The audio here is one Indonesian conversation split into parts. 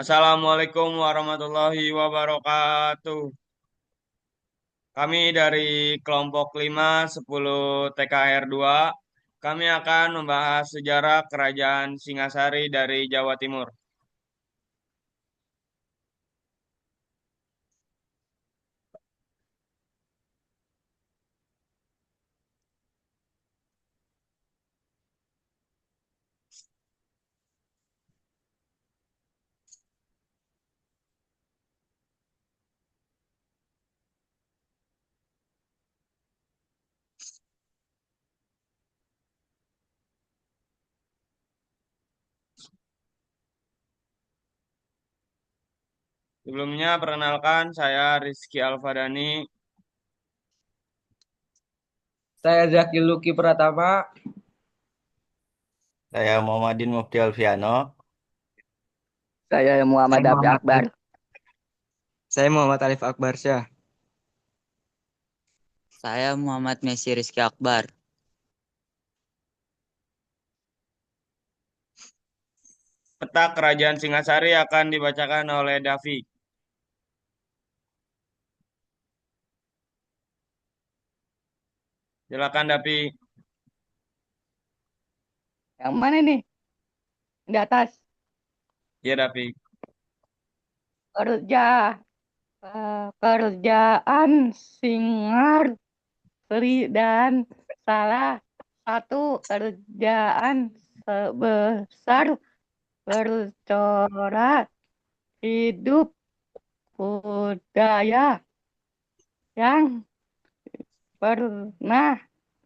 Assalamualaikum warahmatullahi wabarakatuh. Kami dari kelompok 510 TKR 2. Kami akan membahas sejarah Kerajaan Singasari dari Jawa Timur. Sebelumnya, perkenalkan saya Rizky Alfadani. Saya Zaki Luki Pratama. Saya Muhammadin Mufti Alfiano. Saya Saya Muhammad Afi Muhammad Akbar. saya Muhammad Alif Akbar Syah. Saya Muhammad Messi Rizky Akbar. Peta Kerajaan Singasari akan dibacakan oleh Davi. Silakan Davi. Yang mana nih? Di atas. Ya Davi. Kerja Kerjaan Singar Sri dan salah satu kerjaan sebesar bercorak hidup budaya yang pernah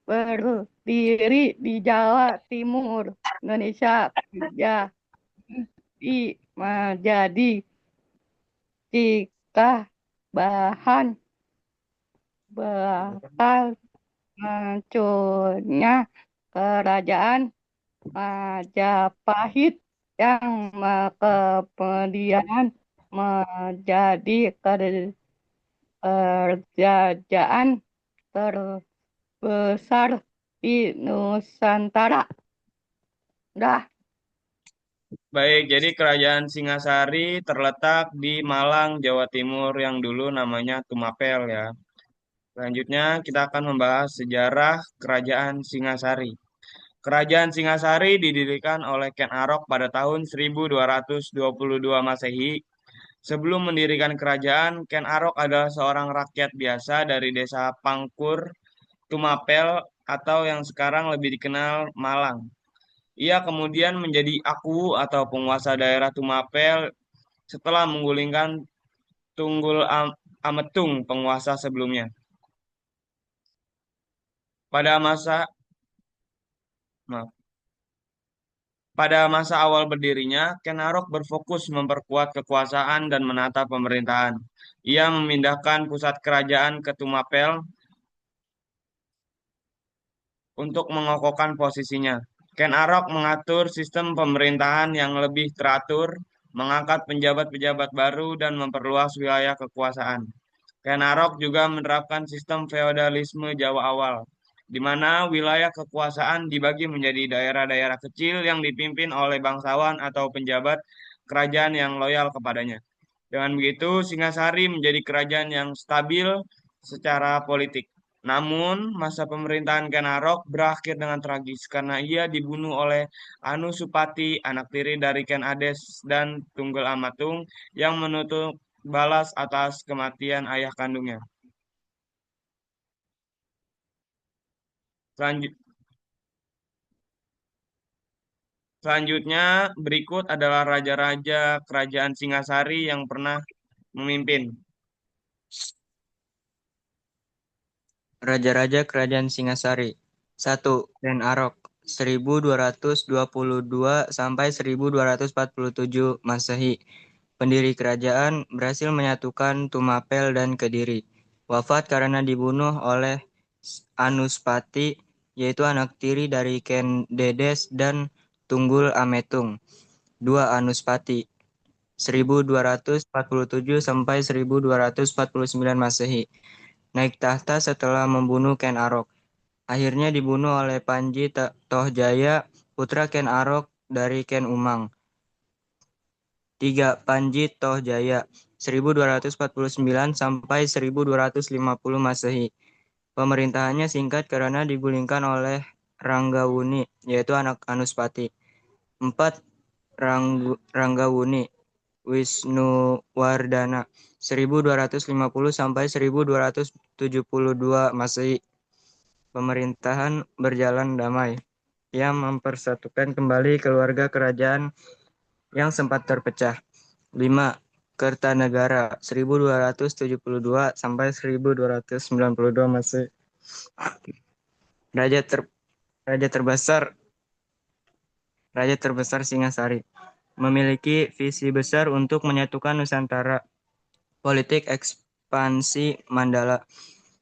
berdiri di Jawa Timur, Indonesia, menjadi menjadi jika bahan bakal hancurnya kerajaan Majapahit yang kemudian menjadi kerajaan terbesar di Nusantara. Dah. Baik, jadi Kerajaan Singasari terletak di Malang, Jawa Timur yang dulu namanya Tumapel ya. Selanjutnya kita akan membahas sejarah Kerajaan Singasari. Kerajaan Singasari didirikan oleh Ken Arok pada tahun 1222 Masehi. Sebelum mendirikan kerajaan, Ken Arok adalah seorang rakyat biasa dari desa Pangkur, Tumapel, atau yang sekarang lebih dikenal Malang. Ia kemudian menjadi Aku atau penguasa daerah Tumapel setelah menggulingkan Ametung penguasa sebelumnya. Pada masa maaf, Pada masa awal berdirinya, Ken Arok berfokus memperkuat kekuasaan dan menata pemerintahan. Ia memindahkan pusat kerajaan ke Tumapel untuk mengokohkan posisinya. Ken Arok mengatur sistem pemerintahan yang lebih teratur, mengangkat penjabat-pejabat baru, dan memperluas wilayah kekuasaan. Ken Arok juga menerapkan sistem feodalisme Jawa awal, di mana wilayah kekuasaan dibagi menjadi daerah-daerah kecil yang dipimpin oleh bangsawan atau penjabat kerajaan yang loyal kepadanya. Dengan begitu, Singasari menjadi kerajaan yang stabil secara politik. Namun, masa pemerintahan Ken Arok berakhir dengan tragis karena ia dibunuh oleh Anusupati, anak tiri dari Ken Ades dan Tunggul Amatung, yang menuntut balas atas kematian ayah kandungnya. Selanjut- Selanjutnya, berikut adalah raja-raja kerajaan Singasari yang pernah memimpin. Raja-raja Kerajaan Singasari. 1. Ken Arok 1222 sampai 1247 Masehi. Pendiri kerajaan berhasil menyatukan Tumapel dan Kediri. Wafat karena dibunuh oleh Anuspati, yaitu anak tiri dari Ken Dedes dan Tunggul Ametung. 2. Anuspati 1247 sampai 1249 Masehi. Naik tahta setelah membunuh Ken Arok. Akhirnya dibunuh oleh Panji Tohjaya, putra Ken Arok dari Ken Umang. 3. Panji Tohjaya 1249 sampai 1250 Masehi. Pemerintahannya singkat karena digulingkan oleh Ranggawuni, yaitu anak Anuspati. 4. Ranggawuni Wisnuwardana 1250 sampai 1272 Masehi. Pemerintahan berjalan damai. Ia mempersatukan kembali keluarga kerajaan yang sempat terpecah. 5. Kertanegara 1272 sampai 1292 Masehi. Raja terbesar Singasari memiliki visi besar untuk menyatukan Nusantara. Politik ekspansi Mandala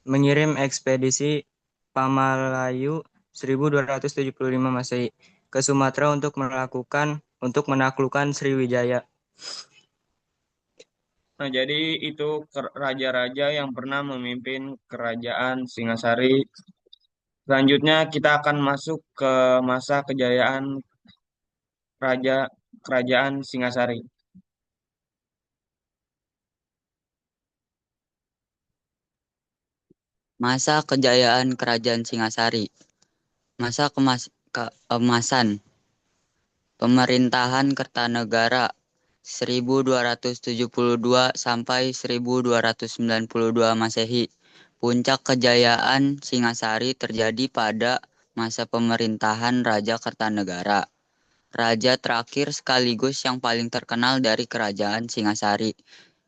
mengirim ekspedisi Pamalayu 1275 Masehi ke Sumatera untuk menaklukkan Sriwijaya. Nah, jadi itu raja-raja yang pernah memimpin kerajaan Singasari. Selanjutnya kita akan masuk ke masa kejayaan kerajaan Singasari. Masa kejayaan Kerajaan Singasari. Masa keemasan. Pemerintahan Kertanegara 1272 sampai 1292 Masehi. Puncak kejayaan Singasari terjadi pada masa pemerintahan Raja Kertanegara. Raja terakhir sekaligus yang paling terkenal dari kerajaan Singasari.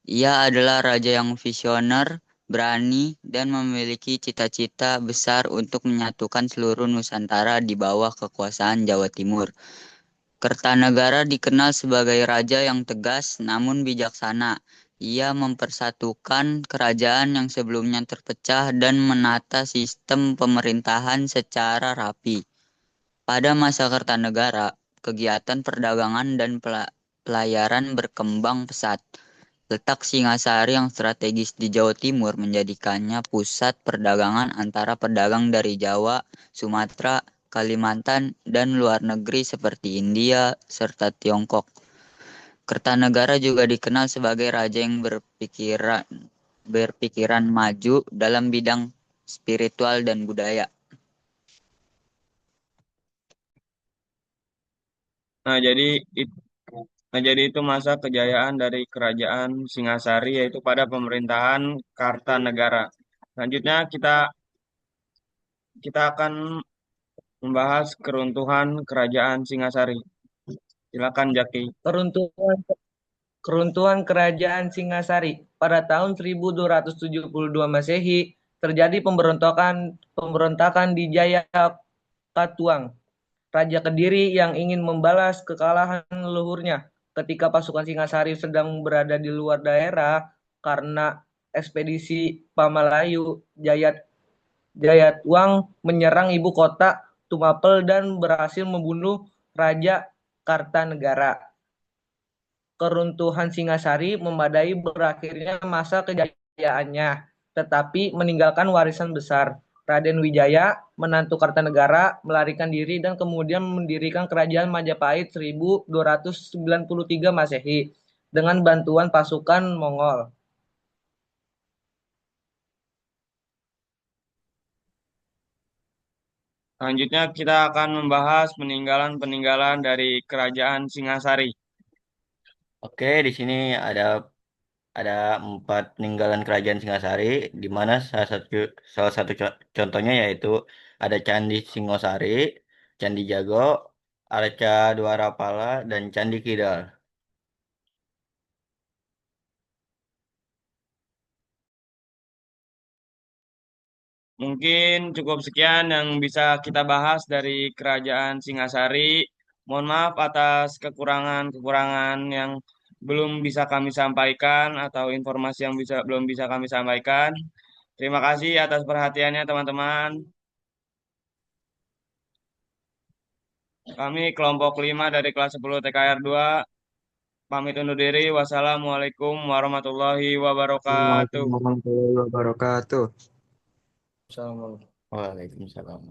Ia adalah raja yang visioner, berani, dan memiliki cita-cita besar untuk menyatukan seluruh Nusantara di bawah kekuasaan Jawa Timur. Kertanegara dikenal sebagai raja yang tegas namun bijaksana. Ia mempersatukan kerajaan yang sebelumnya terpecah dan menata sistem pemerintahan secara rapi. Pada masa Kertanegara, kegiatan perdagangan dan pelayaran berkembang pesat. Letak Singasari yang strategis di Jawa Timur menjadikannya pusat perdagangan antara pedagang dari Jawa, Sumatera, Kalimantan, dan luar negeri seperti India serta Tiongkok. Kertanegara juga dikenal sebagai raja yang berpikiran maju dalam bidang spiritual dan budaya. Nah, jadi itu masa kejayaan dari kerajaan Singasari yaitu pada pemerintahan Kartanegara. Selanjutnya kita akan membahas keruntuhan kerajaan Singasari. Silakan Jaki. Keruntuhan Keruntuhan Kerajaan Singasari. Pada tahun 1272 Masehi, terjadi pemberontakan di Jayakatuang, Raja Kediri yang ingin membalas kekalahan leluhurnya. Ketika pasukan Singasari sedang berada di luar daerah karena ekspedisi Pamalayu, Jayatuang menyerang ibu kota Tumapel dan berhasil membunuh Raja Kartanegara. Keruntuhan Singasari memadai berakhirnya masa kejayaannya, tetapi meninggalkan warisan besar. Raden Wijaya, menantu Kartanegara, melarikan diri dan kemudian mendirikan kerajaan Majapahit 1293 Masehi dengan bantuan pasukan Mongol. Selanjutnya kita akan membahas peninggalan-peninggalan dari kerajaan Singasari. Oke, di sini ada 4 peninggalan kerajaan Singasari, di mana salah satu contohnya yaitu ada Candi Singosari, Candi Jago, Arca Dwarapala, dan Candi Kidal. Mungkin cukup sekian yang bisa kita bahas dari kerajaan Singasari. Mohon maaf atas kekurangan-kekurangan yang belum bisa kami sampaikan atau informasi yang belum bisa kami sampaikan. Terima kasih atas perhatiannya teman-teman. Kami kelompok 5 dari kelas 10 TKR 2 pamit undur diri. Wassalamualaikum warahmatullahi wabarakatuh. Assalamualaikum warahmatullahi wabarakatuh. Assalamualaikum. Waalaikumsalam.